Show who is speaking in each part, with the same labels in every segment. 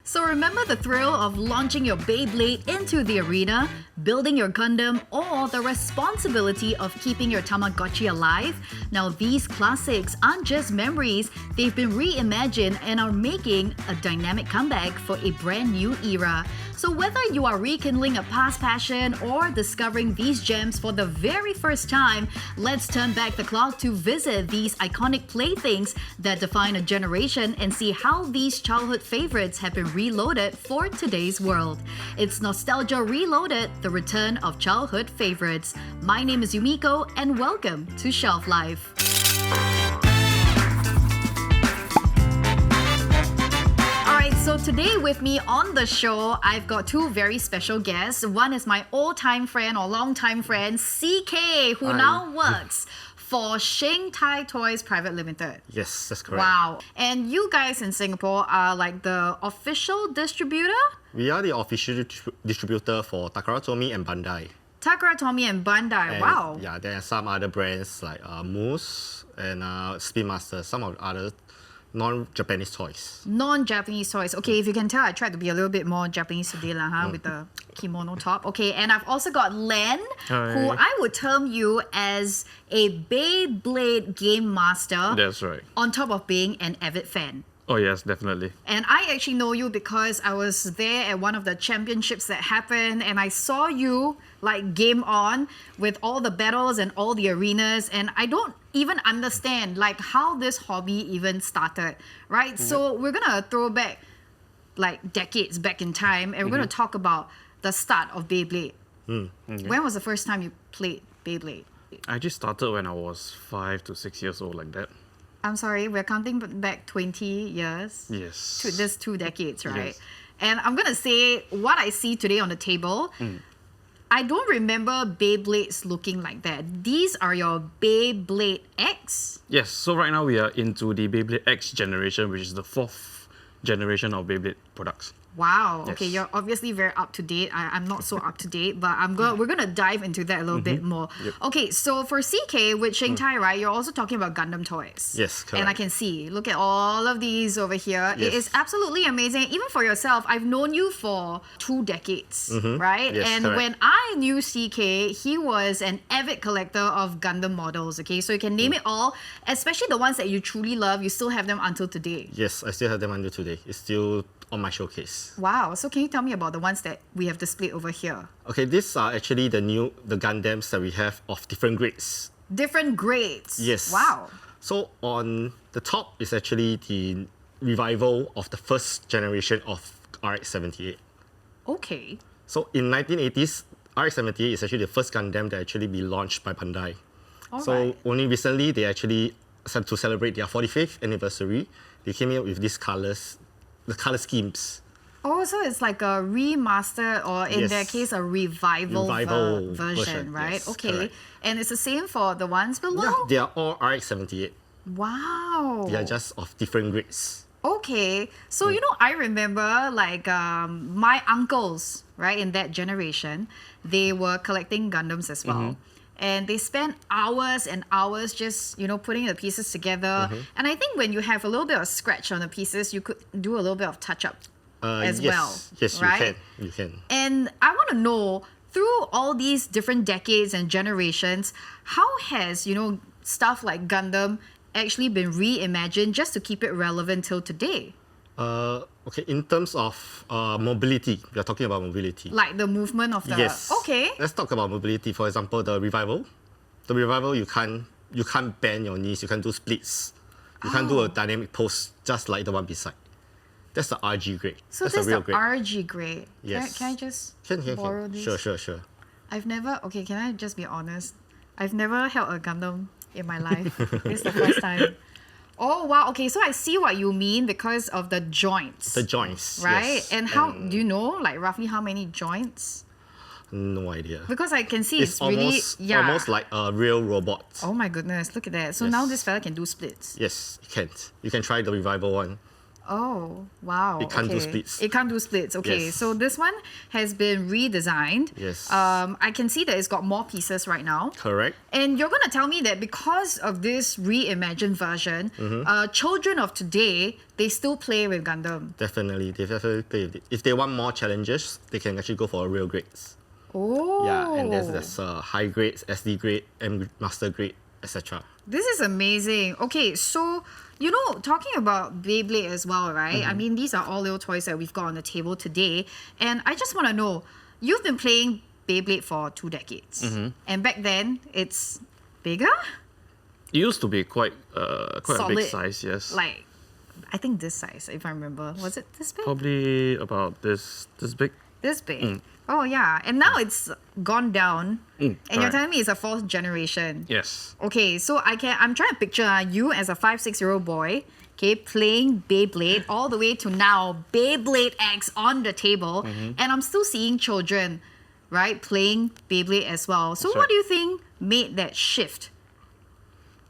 Speaker 1: So remember the thrill of launching your Beyblade into the arena, building your Gundam, or the responsibility of keeping your Tamagotchi alive? Now these classics aren't just memories, they've been reimagined and are making a dynamic comeback for a brand new era. So whether you are rekindling a past passion or discovering these gems for the very first time, let's turn back the clock to visit these iconic playthings that define a generation and see how these childhood favorites have been reloaded for today's world. It's Nostalgia Reloaded, the return of childhood favorites. My name is Yumiko and welcome to Shelf Life. So today with me on the show, I've got two very special guests. One is my old-time friend or long-time friend, CK, who now works for Sheng Tai Toys Private Limited.
Speaker 2: Yes, that's correct.
Speaker 1: Wow. And you guys in Singapore are like the official distributor?
Speaker 2: We are the official distributor for Takara Tomy and Bandai.
Speaker 1: Takara Tomy and Bandai,
Speaker 2: And,
Speaker 1: wow.
Speaker 2: Yeah, there are some other brands like Moose and Spin Master, some of the other non-Japanese toys.
Speaker 1: Non-Japanese toys. Okay, if you can tell, I tried to be a little bit more Japanese today with the kimono top. Okay, and I've also got Len, who I would term you as a Beyblade game master.
Speaker 3: That's right.
Speaker 1: On top of being an avid fan.
Speaker 3: Oh yes, definitely.
Speaker 1: And I actually know you because I was there at one of the championships that happened and I saw you like game on with all the battles and all the arenas, and I don't even understand like how this hobby even started, right? So we're gonna throw back like decades back in time and we're gonna talk about the start of Beyblade. When was the first time you played Beyblade?
Speaker 3: I just started when I was 5 to 6 years old, like that.
Speaker 1: I'm sorry, we're counting back 20 years.
Speaker 3: Yes.
Speaker 1: This 2 decades, right?
Speaker 3: Yes.
Speaker 1: And I'm gonna say what I see today on the table. I don't remember Beyblades looking like that. These are your Beyblade X?
Speaker 3: Yes, so right now we are into the Beyblade X generation, which is the 4th generation of Beyblade products.
Speaker 1: Wow.
Speaker 3: Yes.
Speaker 1: Okay, you're obviously very up to date. I'm not so up to date, but we're gonna dive into that a little bit more.
Speaker 3: Yep.
Speaker 1: Okay, so for CK with Sheng Tai, right, you're also talking about Gundam toys.
Speaker 2: Yes, correct.
Speaker 1: And I can see, look at all of these over here. It
Speaker 2: Yes.
Speaker 1: is absolutely amazing. Even for yourself, I've known you for 2 decades, right?
Speaker 2: Yes,
Speaker 1: and
Speaker 2: correct.
Speaker 1: when I knew CK, he was an avid collector of Gundam models. Okay, so you can name it all, especially the ones that you truly love. You still have them until today.
Speaker 2: Yes, I still have them until today. It's still on my showcase.
Speaker 1: Wow. So can you tell me about the ones that we have displayed over here?
Speaker 2: Okay, these are actually the Gundams that we have of different grades.
Speaker 1: Different grades.
Speaker 2: Yes.
Speaker 1: Wow.
Speaker 2: So on the top is actually the revival of the first generation of RX-78.
Speaker 1: Okay.
Speaker 2: So in 1980s, RX-78 is actually the first Gundam that actually be launched by Bandai.
Speaker 1: Alright.
Speaker 2: Only recently, they actually, to celebrate their 45th anniversary, they came in with these colors, the color schemes.
Speaker 1: Oh, so it's like a remaster or in
Speaker 2: Yes.
Speaker 1: their case, a revival version,
Speaker 2: version,
Speaker 1: right?
Speaker 2: yes,
Speaker 1: Okay.
Speaker 2: correct.
Speaker 1: And it's the same for the ones below?
Speaker 2: Yeah, they are all RX-78.
Speaker 1: Wow.
Speaker 2: They are just of different grades.
Speaker 1: Okay. So, you know, I remember like my uncles, right, in that generation, they were collecting Gundams as well. And they spent hours and hours just, you know, putting the pieces together. And I think when you have a little bit of scratch on the pieces, you could do a little bit of touch-up as
Speaker 2: yes,
Speaker 1: well.
Speaker 2: Yes,
Speaker 1: right?
Speaker 2: you can.
Speaker 1: And I want to know, through all these different decades and generations, how has, you know, stuff like Gundam actually been reimagined just to keep it relevant till today?
Speaker 2: Okay, in terms of mobility, we are talking about mobility.
Speaker 1: Like the movement of the...
Speaker 2: Yes.
Speaker 1: Okay.
Speaker 2: Let's talk about mobility. For example, the revival. The revival, you can't bend your knees. You can't do splits. You can't do a dynamic pose just like the one beside. That's the RG grade.
Speaker 1: So
Speaker 2: that's
Speaker 1: this
Speaker 2: the real
Speaker 1: is the
Speaker 2: grade.
Speaker 1: RG grade.
Speaker 2: Yes.
Speaker 1: Can I just
Speaker 2: Can.
Speaker 1: borrow this?
Speaker 2: Sure.
Speaker 1: I've never... Okay, can I just be honest? I've never held a Gundam in my life. This is the first time. Oh, wow. Okay, so I see what you mean because of the joints.
Speaker 2: The joints.
Speaker 1: Right?
Speaker 2: Yes.
Speaker 1: And how... Do you know, like, roughly how many joints?
Speaker 2: No idea.
Speaker 1: Because I can see it's,
Speaker 2: almost,
Speaker 1: really... Yeah.
Speaker 2: almost like a real robot.
Speaker 1: Oh my goodness, look at that. So
Speaker 2: Yes.
Speaker 1: now this fella can do splits.
Speaker 2: Yes, you can. You can try the revival one.
Speaker 1: Oh, wow.
Speaker 2: It can't do
Speaker 1: okay.
Speaker 2: splits.
Speaker 1: It can't do splits. Okay,
Speaker 2: Yes.
Speaker 1: so this one has been redesigned.
Speaker 2: Yes.
Speaker 1: I can see that it's got more pieces right now.
Speaker 2: Correct.
Speaker 1: And you're going to tell me that because of this reimagined version, children of today, they still play with Gundam.
Speaker 2: Definitely. They definitely play with it. If they want more challenges, they can actually go for real grades.
Speaker 1: Oh.
Speaker 2: Yeah, and there's high grades, SD grade, M master grade, etc.
Speaker 1: This is amazing. Okay, so, you know, talking about Beyblade as well, right? I mean, these are all little toys that we've got on the table today. And I just want to know, you've been playing Beyblade for 2 decades. And back then, it's bigger?
Speaker 3: It used to be quite a big
Speaker 1: Solid.
Speaker 3: size, yes.
Speaker 1: Like, I think this size, if I remember. Was it this big?
Speaker 3: Probably about this big.
Speaker 1: This big. Oh, yeah. And now it's gone down. And you're
Speaker 3: correct.
Speaker 1: telling me it's a 4th generation.
Speaker 3: Yes.
Speaker 1: Okay, so I'm trying to picture you as a 5-6-year-old boy, okay, playing Beyblade all the way to now Beyblade X on the table, and I'm still seeing children, right, playing Beyblade as well. So
Speaker 3: That's
Speaker 1: what
Speaker 3: right.
Speaker 1: do you think made that shift?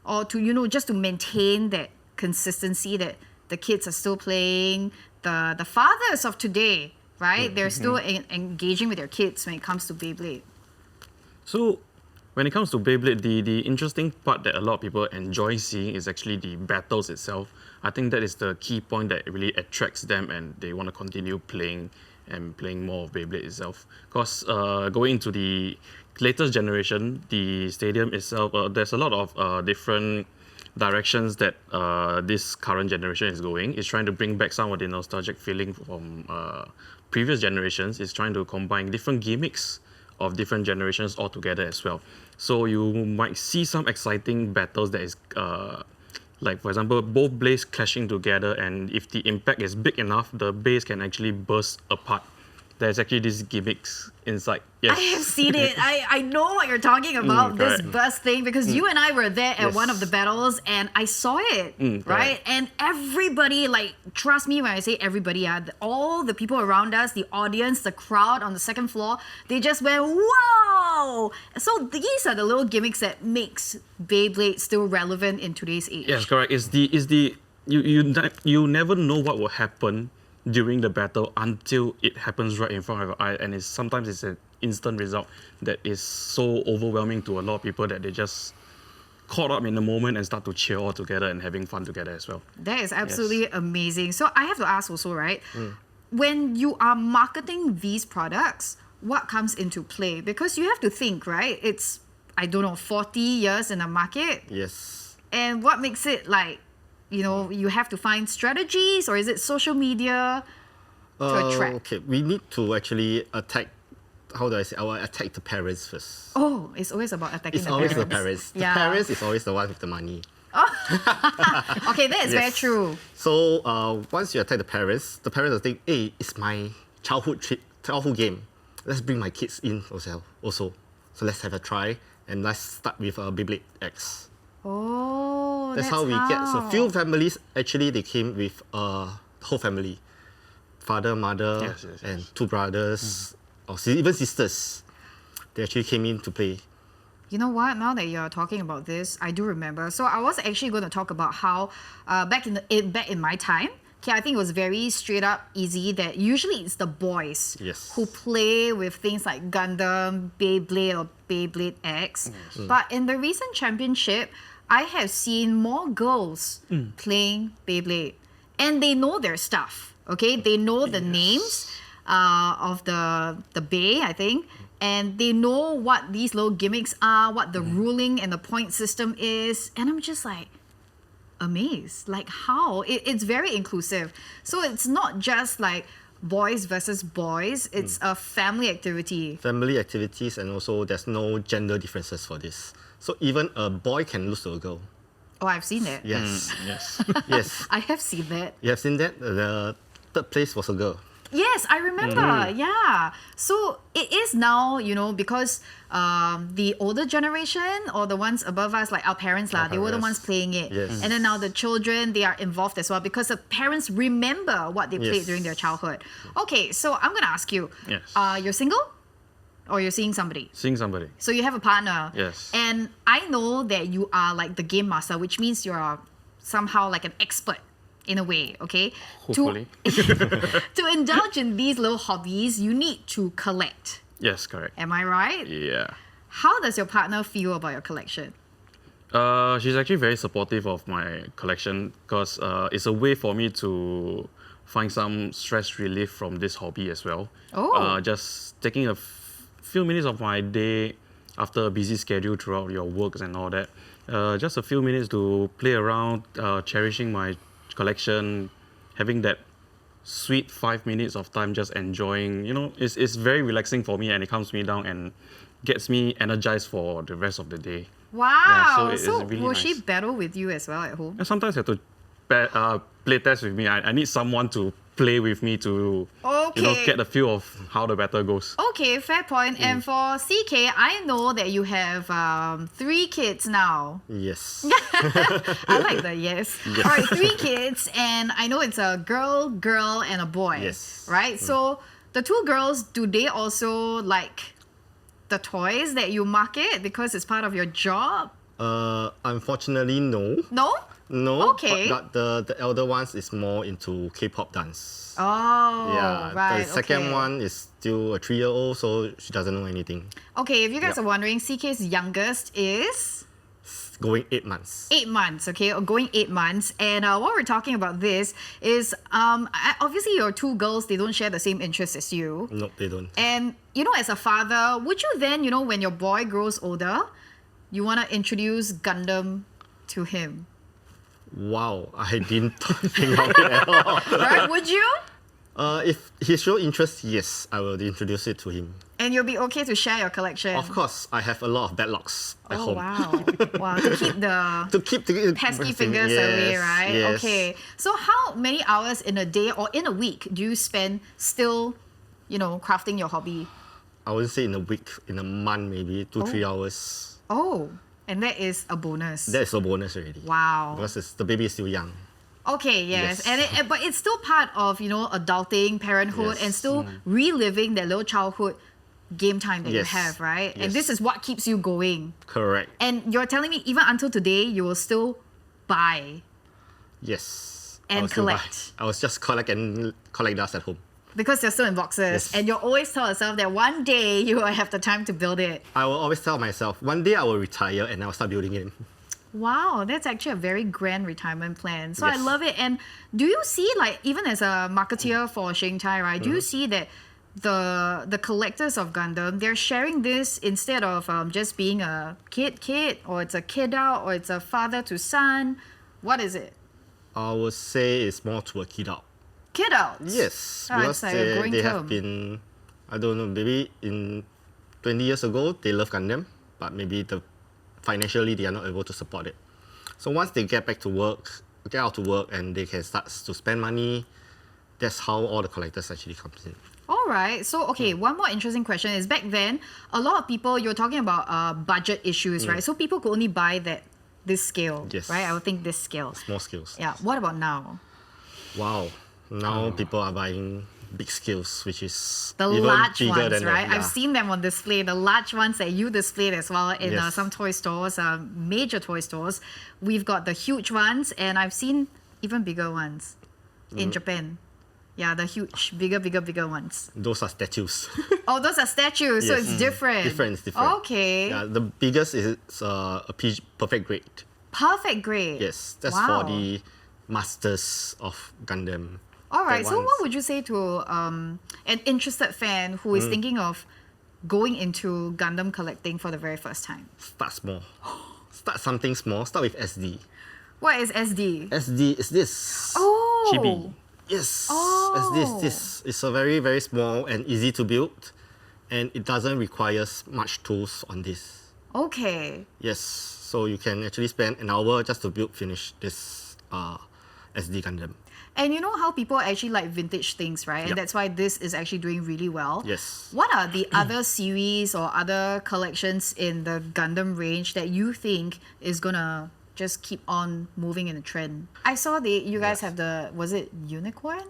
Speaker 1: Or to, you know, just to maintain that consistency that the kids are still playing, the fathers of today, right, they're still engaging with their kids when it comes to Beyblade.
Speaker 3: So when it comes to Beyblade, the interesting part that a lot of people enjoy seeing is actually the battles itself. I think that is the key point that really attracts them and they want to continue playing and playing more of Beyblade itself. Because going into the latest generation, the stadium itself, there's a lot of different directions that this current generation is going. It's trying to bring back some of the nostalgic feeling from previous generations. It's trying to combine different gimmicks of different generations all together as well. So you might see some exciting battles that is like, for example, both blades clashing together, and if the impact is big enough, the base can actually burst apart. There's actually these gimmicks inside. Yes.
Speaker 1: I have seen it. I know what you're talking about, this
Speaker 3: correct.
Speaker 1: burst thing, because you and I were there at
Speaker 2: Yes.
Speaker 1: one of the battles and I saw it, right?
Speaker 3: correct.
Speaker 1: And everybody, like, trust me when I say everybody, all the people around us, the audience, the crowd on the second floor, they just went, whoa! So these are the little gimmicks that makes Beyblade still relevant in today's age.
Speaker 3: Yes, correct. You never know what will happen during the battle until it happens right in front of your eye, and sometimes it's an instant result that is so overwhelming to a lot of people that they just caught up in the moment and start to cheer all together and having fun together as well.
Speaker 1: That is absolutely amazing. So I have to ask also, right? When you are marketing these products, what comes into play? Because you have to think, right? It's, I don't know, 40 years in the market.
Speaker 2: Yes.
Speaker 1: And what makes it like, you know, you have to find strategies, or is it social media to attract?
Speaker 2: Okay, we need to actually attack, how do I say, attack the parents first.
Speaker 1: Oh, it's always about attacking
Speaker 2: It's
Speaker 1: the
Speaker 2: always
Speaker 1: parents.
Speaker 2: the parents.
Speaker 1: Yeah.
Speaker 2: The parents is always the one with the money.
Speaker 1: Okay, that is very
Speaker 2: Yes.
Speaker 1: true.
Speaker 2: So once you attack the parents will think, hey, it's my childhood game. Let's bring my kids in also. So let's have a try and let's start with Beyblade X.
Speaker 1: Oh,
Speaker 2: That's how we get. So few families actually they came with whole family, father, mother,
Speaker 3: Yes, yes,
Speaker 2: and
Speaker 3: yes.
Speaker 2: 2 brothers, or even sisters. They actually came in to play.
Speaker 1: You know what? Now that you're talking about this, I do remember. So I was actually going to talk about how back in my time, okay, I think it was very straight up easy that usually it's the boys
Speaker 2: Yes.
Speaker 1: who play with things like Gundam, Beyblade, or Beyblade X. But in the recent championship, I have seen more girls playing Beyblade, and they know their stuff. Okay, they know the names of the bay, I think, and they know what these little gimmicks are, what the ruling and the point system is, and I'm just like amazed, like how it's very inclusive. So it's not just like boys versus boys, it's a family activity.
Speaker 2: Family activities, and also there's no gender differences for this. So even a boy can lose to a girl.
Speaker 1: Oh, I've seen that.
Speaker 2: Yes.
Speaker 3: Yes.
Speaker 2: Yes.
Speaker 1: I have seen that.
Speaker 2: You have seen that? The 3rd place was a girl.
Speaker 1: Yes, I remember. Yeah. So it is now, you know, because the older generation or the ones above us, like our parents, they were the
Speaker 2: parents.
Speaker 1: ones playing it.
Speaker 2: Yes.
Speaker 1: And then now the children, they are involved as well because the parents remember what they played
Speaker 2: Yes.
Speaker 1: during their childhood. Okay, so I'm going to ask you,
Speaker 3: Yes.
Speaker 1: you're single or you're seeing somebody?
Speaker 3: Seeing somebody.
Speaker 1: So you have a partner.
Speaker 3: Yes.
Speaker 1: And I know that you are like the game master, which means you're somehow like an expert in a way, okay?
Speaker 3: Hopefully.
Speaker 1: To indulge in these little hobbies, you need to collect.
Speaker 3: Yes, correct.
Speaker 1: Am I right?
Speaker 3: Yeah.
Speaker 1: How does your partner feel about your collection?
Speaker 3: She's actually very supportive of my collection because it's a way for me to find some stress relief from this hobby as well.
Speaker 1: Oh.
Speaker 3: Just taking a few minutes of my day after a busy schedule throughout your works and all that. Just a few minutes to play around, cherishing my collection, having that sweet 5 minutes of time just enjoying. It's very relaxing for me and it calms me down and gets me energized for the rest of the day.
Speaker 1: Wow.
Speaker 3: It's
Speaker 1: So
Speaker 3: really
Speaker 1: will she
Speaker 3: nice.
Speaker 1: battle with you as well at home?
Speaker 3: And sometimes you have to play test with me. I need someone to play with me to
Speaker 1: Okay.
Speaker 3: get a feel of how the battle goes.
Speaker 1: Okay, fair point. And for CK, I know that you have 3 kids now.
Speaker 2: Yes.
Speaker 1: I like the yes. All right, 3 kids, and I know it's a girl, and a boy.
Speaker 2: Yes.
Speaker 1: Right? So the 2 girls, do they also like the toys that you market because it's part of your job?
Speaker 2: Unfortunately, no.
Speaker 1: No?
Speaker 2: No.
Speaker 1: Okay.
Speaker 2: But the elder ones is more into K-pop dance.
Speaker 1: Oh,
Speaker 2: Yeah.
Speaker 1: right.
Speaker 2: The second
Speaker 1: okay.
Speaker 2: one is still a 3-year-old, so she doesn't know anything.
Speaker 1: Okay, if you guys
Speaker 2: Yep.
Speaker 1: are wondering, CK's youngest is
Speaker 2: Going 8 months.
Speaker 1: 8 months, okay, or going 8 months. And what we're talking about this is obviously your 2 girls, they don't share the same interests as you.
Speaker 2: Nope, they don't.
Speaker 1: And, as a father, would you then, when your boy grows older, you want to introduce Gundam to him?
Speaker 2: Wow, I didn't think of it at all.
Speaker 1: Right? Would you?
Speaker 2: If he show interest, yes, I will introduce it to him.
Speaker 1: And you'll be okay to share your collection?
Speaker 2: Of course, I have a lot of backlogs at
Speaker 1: Oh,
Speaker 2: home.
Speaker 1: wow. Wow, to keep the
Speaker 2: To keep the
Speaker 1: pesky fingers away, right?
Speaker 2: Yes.
Speaker 1: Okay. So how many hours in a day or in a week do you spend still, crafting your hobby?
Speaker 2: I wouldn't say in a week, in a month maybe 2-3 hours.
Speaker 1: Oh, and that is a bonus.
Speaker 2: That's a bonus already.
Speaker 1: Wow.
Speaker 2: Because the baby is still young.
Speaker 1: Okay, yes.
Speaker 2: Yes.
Speaker 1: But it's still part of, adulting, parenthood,
Speaker 2: Yes.
Speaker 1: and still reliving that little childhood game time that you
Speaker 2: Yes.
Speaker 1: have, right? And
Speaker 2: Yes.
Speaker 1: this is what keeps you going.
Speaker 2: Correct.
Speaker 1: And you're telling me even until today, you will still buy
Speaker 2: Yes.
Speaker 1: And
Speaker 2: I will still buy.
Speaker 1: collect.
Speaker 2: I was just collect dust at home.
Speaker 1: because they're still in boxes.
Speaker 2: Yes.
Speaker 1: And you always tell yourself that one day you will have the time to build it.
Speaker 2: I will always tell myself, one day I will retire and I will start building it.
Speaker 1: Wow, that's actually a very grand retirement plan. So I
Speaker 2: Yes.
Speaker 1: love it. And do you see, even as a marketeer for Xingtai, right, do you see that the collectors of Gundam, they're sharing this instead of just being a kid, or it's a kid out, or it's a father to son? What is it?
Speaker 2: I would say it's more to a kid out.
Speaker 1: Kid out.
Speaker 2: Yes,
Speaker 1: Ah,
Speaker 2: because
Speaker 1: it's like a growing
Speaker 2: they
Speaker 1: term.
Speaker 2: have been, I don't know, maybe in 20 years ago, they love Gundam, but maybe financially they are not able to support it. So once they get out to work and they can start to spend money, that's how all the collectors actually comes in.
Speaker 1: All right. So, okay, one more interesting question is back then, a lot of people, you're talking about budget issues, right? So people could only buy this scale,
Speaker 2: Yes.
Speaker 1: right? I would think this scale.
Speaker 2: Small skills.
Speaker 1: Yeah. What about now?
Speaker 2: Wow. Now people are buying big scales, which is
Speaker 1: The
Speaker 2: even
Speaker 1: large
Speaker 2: bigger
Speaker 1: ones,
Speaker 2: than
Speaker 1: right?
Speaker 2: that.
Speaker 1: I've seen them on display. The large ones that you displayed as well in
Speaker 2: Yes.
Speaker 1: some toy stores, major toy stores. We've got the huge ones, and I've seen even bigger ones in Japan. Yeah, the huge, bigger ones.
Speaker 2: Those are statues.
Speaker 1: Oh, those are statues, so
Speaker 2: Yes.
Speaker 1: it's different.
Speaker 2: Different.
Speaker 1: Okay.
Speaker 2: Yeah, the biggest is perfect grade.
Speaker 1: Perfect grade.
Speaker 2: Yes, that's
Speaker 1: Wow.
Speaker 2: for the masters of Gundam.
Speaker 1: All right.
Speaker 2: That
Speaker 1: So,
Speaker 2: ones.
Speaker 1: what would you say to an interested fan who is thinking of going into Gundam collecting for the very first time?
Speaker 2: Start small. Start something small. Start with SD.
Speaker 1: What is SD?
Speaker 2: SD is this.
Speaker 1: Oh.
Speaker 3: Chibi.
Speaker 2: Yes.
Speaker 1: Oh.
Speaker 2: SD is this. It's a very, very small and easy to build. And it doesn't require much tools on this.
Speaker 1: Okay.
Speaker 2: Yes. So you can actually spend an hour just to finish this SD Gundam.
Speaker 1: And you know how people actually like vintage things, right? And
Speaker 2: Yep.
Speaker 1: that's why this is actually doing really well.
Speaker 2: Yes.
Speaker 1: What are the other series or other collections in the Gundam range that you think is gonna just keep on moving in the trend? I saw you guys
Speaker 2: Yes.
Speaker 1: have was it Unicorn?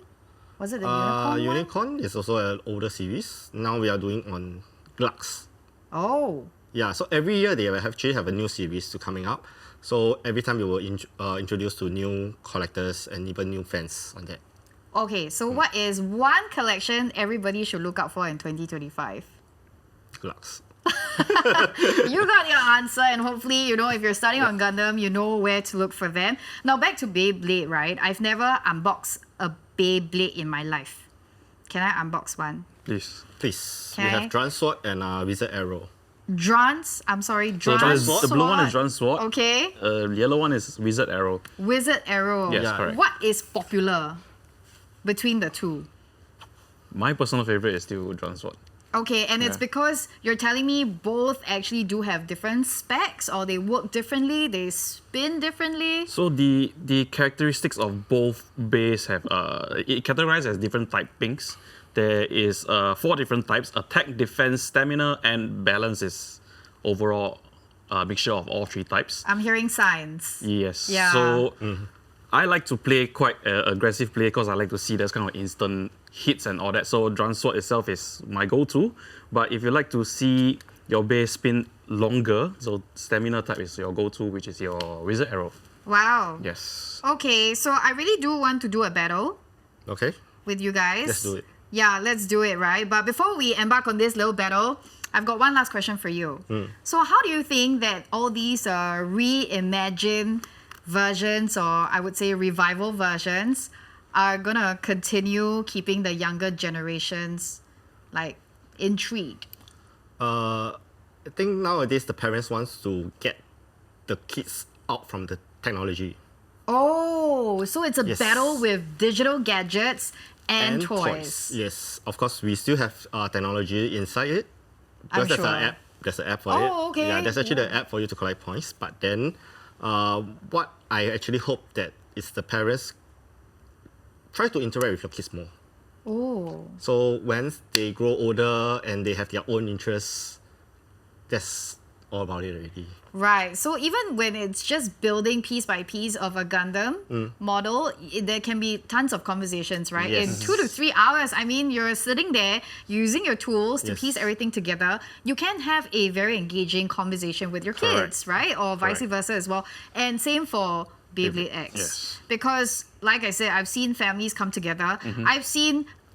Speaker 1: Was it the Unicorn one?
Speaker 2: Unicorn is also an older series. Now we are doing on Glux.
Speaker 1: Oh.
Speaker 2: Yeah, so every year they will actually have a new series to coming up. So every time we will introduce to new collectors and even new fans on that.
Speaker 1: Okay, so what is one collection everybody should look out for in 2025?
Speaker 2: Good lucks.
Speaker 1: You got your answer, and hopefully, you know, if you're starting on Gundam, you know where to look for them. Now, back to Beyblade, right? I've never unboxed a Beyblade in my life. Can I unbox one?
Speaker 3: Please.
Speaker 2: Please.
Speaker 1: Okay.
Speaker 2: We have Drum Sword and Wizard Arrow.
Speaker 3: So the blue one is Drum Sword.
Speaker 1: Okay.
Speaker 3: Yellow one is Wizard Arrow.
Speaker 1: Wizard Arrow.
Speaker 3: Yes,
Speaker 2: Yeah.
Speaker 3: correct.
Speaker 1: What is popular between the two?
Speaker 3: My personal favorite is still Drum Sword.
Speaker 1: Okay, and it's
Speaker 3: Yeah.
Speaker 1: because you're telling me both actually do have different specs, or they work differently, they spin differently.
Speaker 3: So the characteristics of both bays have it categorized as different typings. There is 4 different types: attack, defense, stamina, and balance is overall a mixture of all 3 types.
Speaker 1: I'm hearing signs.
Speaker 3: Yes.
Speaker 1: Yeah.
Speaker 3: So I like to play quite aggressive play because I like to see there's kind of instant hits and all that. So Drum Sword itself is my go-to. But if you like to see your base spin longer, so stamina type is your go-to, which is your Wizard Arrow.
Speaker 1: Wow.
Speaker 3: Yes.
Speaker 1: Okay, so I really do want to do a battle
Speaker 2: Okay.
Speaker 1: with you guys.
Speaker 2: Let's do it.
Speaker 1: Yeah, let's do it, right? But before we embark on this little battle, I've got one last question for you. So how do you think that all these reimagined versions, or I would say revival versions, are gonna continue keeping the younger generations like intrigued?
Speaker 2: I think nowadays the parents wants to get the kids out from the technology
Speaker 1: Oh, so it's a
Speaker 2: Yes.
Speaker 1: battle with digital gadgets and toys.
Speaker 2: Yes, of course we still have technology inside it.
Speaker 1: I'm
Speaker 2: Because there's
Speaker 1: sure.
Speaker 2: an app. There's an app for it.
Speaker 1: Oh, okay.
Speaker 2: Yeah, there's actually the app for you to collect points. But then, what I actually hope that is the parents try to interact with your kids more.
Speaker 1: Oh.
Speaker 2: So once they grow older and they have their own interests, that's all about it already.
Speaker 1: Right. So even when it's just building piece by piece of a Gundam model, there can be tons of conversations, right?
Speaker 2: Yes.
Speaker 1: In 2 to 3 hours, I mean, you're sitting there using your tools to
Speaker 2: Yes.
Speaker 1: piece everything together. You can have a very engaging conversation with your kids, right? Or vice
Speaker 2: Correct.
Speaker 1: versa as well. And same for Beyblade X.
Speaker 3: Yes.
Speaker 1: Because, like I said, I've seen families come together.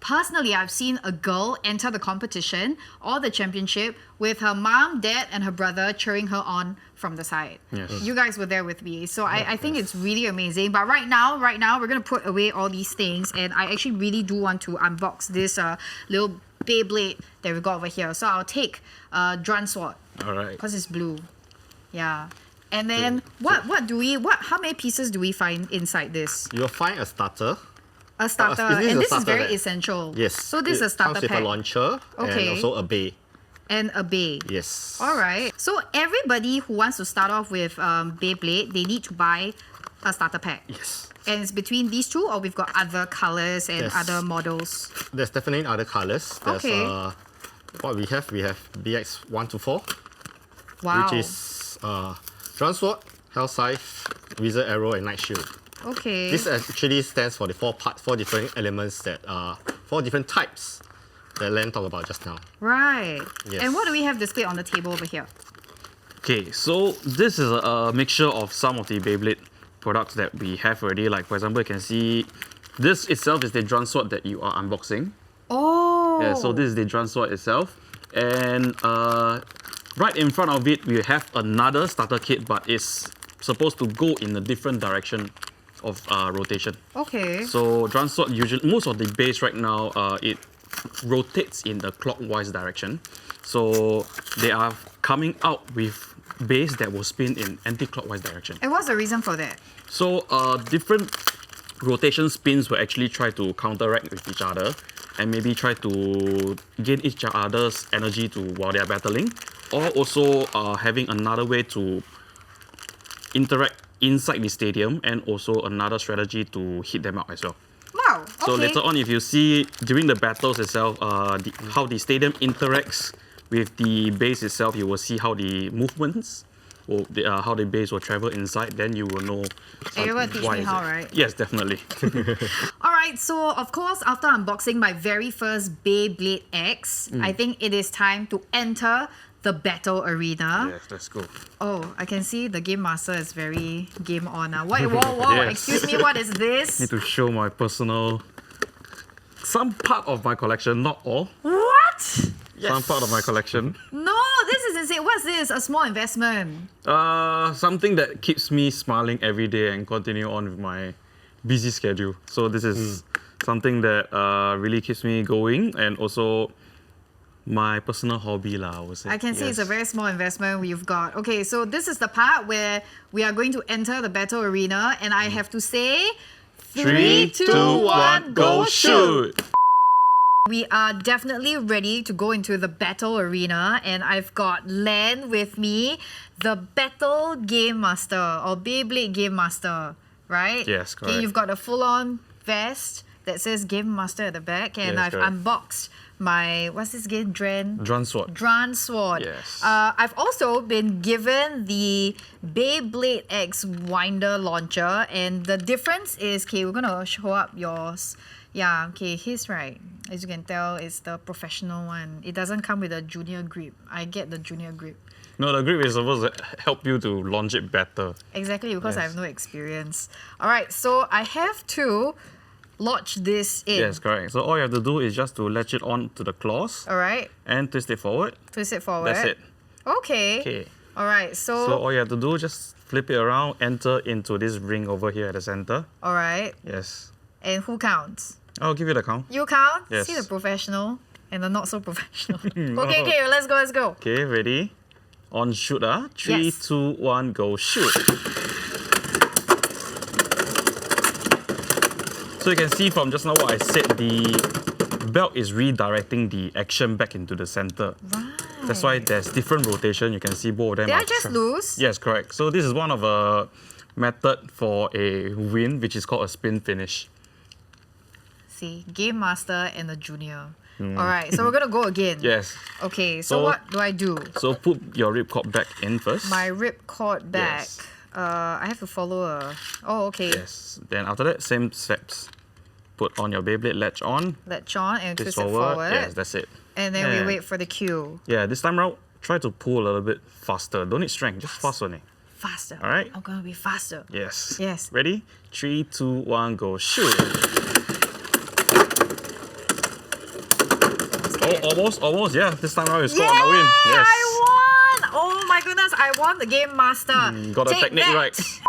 Speaker 1: Personally, I've seen a girl enter the competition or the championship with her mom, dad, and her brother cheering her on from the side.
Speaker 3: Yes.
Speaker 1: You guys were there with me. So I think it's really amazing. But right now, we're going to put away all these things. And I actually really do want to unbox this little Beyblade that we got over here. So I'll take Drum Sword
Speaker 3: All right.
Speaker 1: because it's blue. Yeah. And then how many pieces do we find inside this?
Speaker 2: You'll find a starter.
Speaker 1: A starter.
Speaker 2: this is
Speaker 1: And
Speaker 2: a
Speaker 1: this is
Speaker 2: starter
Speaker 1: very
Speaker 2: pack.
Speaker 1: essential.
Speaker 2: Yes.
Speaker 1: So this is a
Speaker 2: It
Speaker 1: starter
Speaker 2: comes with
Speaker 1: pack.
Speaker 2: a launcher
Speaker 1: Okay.
Speaker 2: and also a bay.
Speaker 1: And a bay.
Speaker 2: Yes.
Speaker 1: All right. So everybody who wants to start off with Beyblade, they need to buy a starter pack.
Speaker 2: Yes.
Speaker 1: And it's between these two, or we've got other colors and
Speaker 2: Yes.
Speaker 1: other models.
Speaker 2: There's definitely other colors. There's
Speaker 1: Okay.
Speaker 2: what we have BX 1 to 4,
Speaker 1: Wow.
Speaker 2: which is Drum Sword, Hell Scythe, Wizard Arrow, and Night Shield.
Speaker 1: Okay.
Speaker 2: This actually stands for the 4 different elements that are 4 different types that Len talked about just now.
Speaker 1: Right.
Speaker 2: Yes.
Speaker 1: And what do we have displayed on the table over here?
Speaker 3: Okay, so this is a mixture of some of the Beyblade products that we have already. Like for example, you can see this itself is the Drum Sword that you are unboxing.
Speaker 1: Oh.
Speaker 3: Yeah, so this is the Drum Sword itself. And right in front of it, we have another starter kit, but it's supposed to go in a different direction of rotation.
Speaker 1: Okay.
Speaker 3: So Drum Sword usually, most of the base right now, it rotates in the clockwise direction. So they are coming out with base that will spin in anti-clockwise direction.
Speaker 1: And what's the reason for that?
Speaker 3: So different rotation spins will actually try to counteract with each other and maybe try to gain each other's energy to while they are battling, or also having another way to interact inside the stadium, and also another strategy to hit them out as well.
Speaker 1: Wow. Okay.
Speaker 3: So later on, if you see during the battles itself, how the stadium interacts with the base itself, you will see how the movements, or how the base will travel inside. Then you will know.
Speaker 1: And you're gonna teach
Speaker 3: why
Speaker 1: me
Speaker 3: is
Speaker 1: how,
Speaker 3: it.
Speaker 1: right?
Speaker 3: Yes, definitely.
Speaker 1: All right, so of course, after unboxing my very first Beyblade X, I think it is time to enter the battle arena.
Speaker 3: Yes, let's go.
Speaker 1: Oh, I can see the game master is very game on now. Whoa,
Speaker 3: Yes.
Speaker 1: excuse me, what is this?
Speaker 3: Need to show my personal... Some part of my collection, not all.
Speaker 1: What?
Speaker 3: Some part of my collection.
Speaker 1: No, this is insane. What's this? A small investment.
Speaker 3: Something that keeps me smiling every day and continue on with my busy schedule. So this is something that really keeps me going, and also my personal hobby lah, I would say.
Speaker 1: I can see it's a
Speaker 3: Yes.
Speaker 1: very small investment we've got. Okay, so this is the part where we are going to enter the battle arena, and I have to say, 3, 2, 1, go shoot! We are definitely ready to go into the battle arena, and I've got Len with me, the Battle Game Master or Beyblade Game Master, right?
Speaker 3: Yes,
Speaker 1: Okay,
Speaker 3: correct.
Speaker 1: you've got a full-on vest that says Game Master at the back, and
Speaker 3: Yes,
Speaker 1: I've
Speaker 3: correct.
Speaker 1: unboxed my, what's this game?
Speaker 3: Drum sword.
Speaker 1: Dran Sword.
Speaker 3: Yes.
Speaker 1: I've also been given the Beyblade X winder launcher, and the difference is, okay, we're gonna show up yours. Yeah, okay, his, right, as you can tell, is the professional one. It doesn't come with a junior grip. I get the junior grip.
Speaker 3: No, the grip is supposed to help you to launch it better.
Speaker 1: Exactly, because I
Speaker 3: Yes.
Speaker 1: have no experience. All right, so I have to lodge this in.
Speaker 3: Yes, correct. So all you have to do is just to latch it on to the claws
Speaker 1: All right,
Speaker 3: and twist it forward.
Speaker 1: twist it forward.
Speaker 3: That's it.
Speaker 1: Okay.
Speaker 3: Okay.
Speaker 1: All right,
Speaker 3: So all you have to do, just flip it around, enter into this ring over here at the center.
Speaker 1: all right.
Speaker 3: Yes.
Speaker 1: And who counts?
Speaker 3: I'll give you the count.
Speaker 1: You count?
Speaker 3: Yes.
Speaker 1: See the professional and the not so professional.
Speaker 3: No.
Speaker 1: Okay, let's go.
Speaker 3: Okay, ready? On shoot, 3,
Speaker 1: Yes.
Speaker 3: 2, 1, go shoot. So you can see from just now what I said, the belt is redirecting the action back into the center.
Speaker 1: Right.
Speaker 3: That's why there's different rotation. You can see both of them.
Speaker 1: Did
Speaker 3: are
Speaker 1: I just
Speaker 3: tra-
Speaker 1: lose?
Speaker 3: Yes, correct. So this is one of a method for a win, which is called a spin finish.
Speaker 1: See, Game Master and the Junior. All right, so we're gonna go again.
Speaker 3: Yes.
Speaker 1: Okay, so
Speaker 3: So-
Speaker 1: what do I do?
Speaker 3: So put your ripcord back in first.
Speaker 1: My ripcord back.
Speaker 3: Yes.
Speaker 1: I have to follow a. Oh, okay.
Speaker 3: Yes. Then after that, same steps. Put on your Beyblade latch on.
Speaker 1: Latch on and
Speaker 3: Twist
Speaker 1: twist it forward.
Speaker 3: Yes, that's it.
Speaker 1: And then we
Speaker 3: Yeah.
Speaker 1: wait for the cue.
Speaker 3: Yeah, this time around, try to pull a little bit faster. Don't need strength, just fast only.
Speaker 1: Faster.
Speaker 3: All right.
Speaker 1: I'm gonna be faster.
Speaker 3: Yes.
Speaker 1: Yes.
Speaker 3: Ready? 3, 2, 1, go shoot. Oh, almost. Yeah, this time around you scored
Speaker 1: Yeah,
Speaker 3: a win. Yes.
Speaker 1: I won! Oh my goodness, I won the Game Master.
Speaker 3: Got the
Speaker 1: Take
Speaker 3: technique
Speaker 1: that.
Speaker 3: right.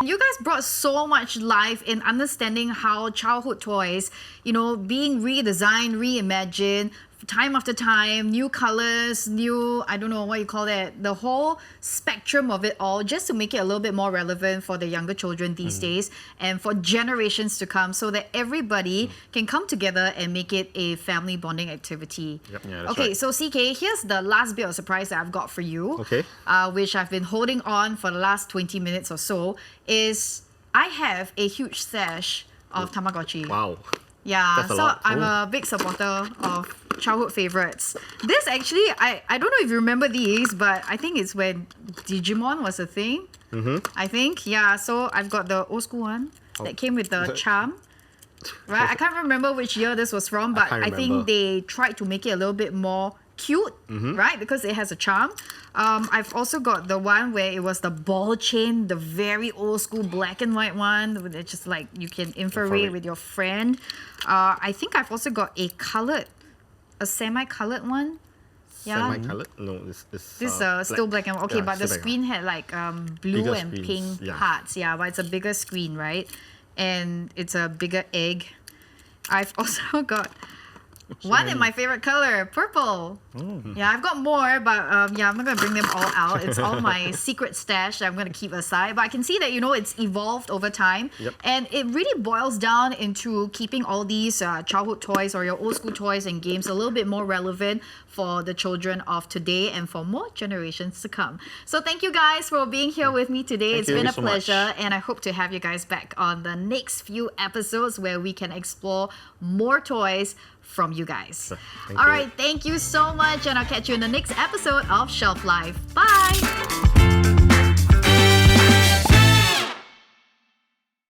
Speaker 1: You guys brought so much life in understanding how childhood toys, being redesigned, reimagined, time after time, new colors, new, I don't know what you call that, the whole spectrum of it all, just to make it a little bit more relevant for the younger children these days and for generations to come, so that everybody can come together and make it a family bonding activity.
Speaker 3: Yep. Yeah, that's
Speaker 1: Okay,
Speaker 3: right.
Speaker 1: so CK, here's the last bit of surprise that I've got for you.
Speaker 2: Okay.
Speaker 1: Which I've been holding on for the last 20 minutes or so, is I have a huge stash of Tamagotchi.
Speaker 2: Wow.
Speaker 1: Yeah,
Speaker 2: That's a
Speaker 1: so
Speaker 2: lot.
Speaker 1: I'm
Speaker 2: Oh.
Speaker 1: a big supporter of childhood favorites. This actually, I don't know if you remember these, but I think it's when Digimon was a thing. I think, yeah. So I've got the old school one that came with the charm. Right, I can't remember which year this was from, but
Speaker 2: can't
Speaker 1: I think
Speaker 2: remember.
Speaker 1: they tried to make it a little bit more cute, right? Because it has a charm. I've also got the one where it was the ball chain, the very old school black and white one, with it just like you can infrared
Speaker 2: Infrared.
Speaker 1: with your friend. I think I've also got a semi-colored one. Yeah.
Speaker 2: Semi-colored? No, it's
Speaker 1: This is still black and white. Okay,
Speaker 2: Yeah,
Speaker 1: but the
Speaker 2: still black.
Speaker 1: screen had like blue
Speaker 2: Bigger
Speaker 1: and
Speaker 2: screens,
Speaker 1: pink
Speaker 2: yeah.
Speaker 1: parts. Yeah, but it's a bigger screen, right? And it's a bigger egg. I've also got one in my favorite color, purple. Yeah, I've got more, but I'm not gonna bring them all out. It's all my secret stash that I'm gonna keep aside. But I can see that it's evolved over time,
Speaker 2: Yep.
Speaker 1: and it really boils down into keeping all these childhood toys or your old school toys and games a little bit more relevant for the children of today and for more generations to come. So thank you guys for being here with me today. It's
Speaker 2: you.
Speaker 1: been a
Speaker 3: Thank you so much.
Speaker 1: pleasure, and I hope to have you guys back on the next few episodes where we can explore more toys from you guys.
Speaker 2: Thank
Speaker 1: All
Speaker 2: you.
Speaker 1: right, thank you so much, and I'll catch you in the next episode of Shelf Life. Bye!